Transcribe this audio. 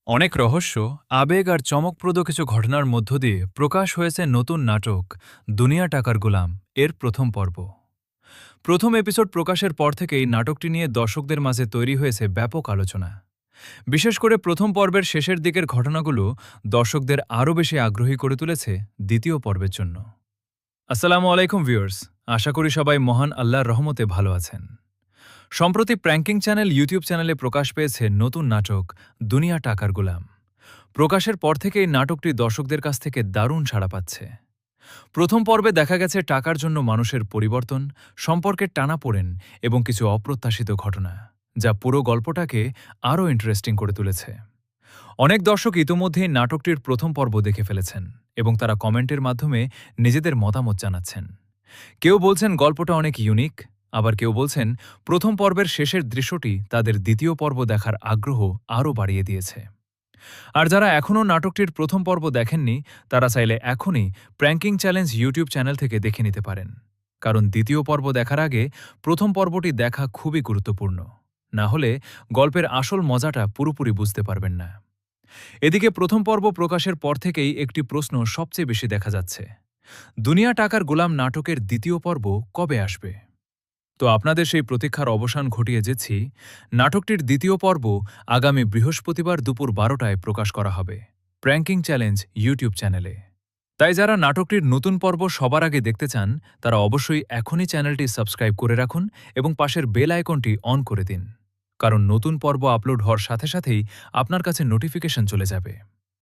অনেক রহস্য, আবেগ আর চমকপ্রদ কিছু ঘটনার মধ্য দিয়ে প্রকাশ হয়েছে নতুন নাটক দুনিয়া টাকার গোলাম এর প্রথম পর্ব। প্রথম এপিসোড প্রকাশের পর থেকেই নাটকটি নিয়ে দর্শকদের মাঝে তৈরি হয়েছে ব্যাপক আলোচনা। বিশেষ করে প্রথম পর্বের শেষের দিকের ঘটনাগুলো দর্শকদের আরও বেশি আগ্রহী করে তুলেছে দ্বিতীয় পর্বের জন্য। আসসালামু আলাইকুম ভিউয়ার্স, আশা করি সবাই মহান আল্লাহর রহমতে ভালো আছেন। সম্প্রতি প্র্যাঙ্কিং চ্যানেল ইউটিউব চ্যানেলে প্রকাশ পেয়েছে নতুন নাটক দুনিয়া টাকার গোলাম। প্রকাশের পর থেকেই নাটকটি দর্শকদের কাছ থেকে দারুণ সাড়া পাচ্ছে। প্রথম পর্বে দেখা গেছে টাকার জন্য মানুষের পরিবর্তন, সম্পর্কের টানাপোড়েন এবং কিছু অপ্রত্যাশিত ঘটনা, যা পুরো গল্পটাকে আরও ইন্টারেস্টিং করে তুলেছে। অনেক দর্শক ইতোমধ্যেই নাটকটির প্রথম পর্ব দেখে ফেলেছেন এবং তারা কমেন্টের মাধ্যমে নিজেদের মতামত জানাচ্ছেন। কেউ বলছেন গল্পটা অনেক ইউনিক, আবার কেউ বলছেন প্রথম পর্বের শেষের দৃশ্যটি তাদের দ্বিতীয় পর্ব দেখার আগ্রহ আরও বাড়িয়ে দিয়েছে। আর যারা এখনও নাটকটির প্রথম পর্ব দেখেননি, তারা চাইলে এখনই প্র্যাঙ্কিং চ্যালেঞ্জ ইউটিউব চ্যানেল থেকে দেখে নিতে পারেন। কারণ দ্বিতীয় পর্ব দেখার আগে প্রথম পর্বটি দেখা খুবই গুরুত্বপূর্ণ। না হলে গল্পের আসল মজাটা পুরোপুরি বুঝতে পারবেন না। এদিকে প্রথম পর্ব প্রকাশের পর থেকেই একটি প্রশ্ন সবচেয়ে বেশি দেখা যাচ্ছে: দুনিয়া টাকার গোলাম নাটকের দ্বিতীয় পর্ব কবে আসবে? তো আপনাদের সেই প্রতীক্ষার অবসান ঘটিয়ে যেছি। নাটকটির দ্বিতীয় পর্ব আগামী বৃহস্পতিবার দুপুর 12টায় প্রকাশ করা হবে প্র্যাঙ্কিং চ্যালেঞ্জ ইউটিউব চ্যানেলে। তাই যারা নাটকটির নতুন পর্ব সবার আগে দেখতে চান, তারা অবশ্যই এখনই চ্যানেলটি সাবস্ক্রাইব করে রাখুন এবং পাশের বেল আইকনটি অন করে দিন। কারণ নতুন পর্ব আপলোড হওয়ার সাথে সাথেই আপনার কাছে নোটিফিকেশন চলে যাবে।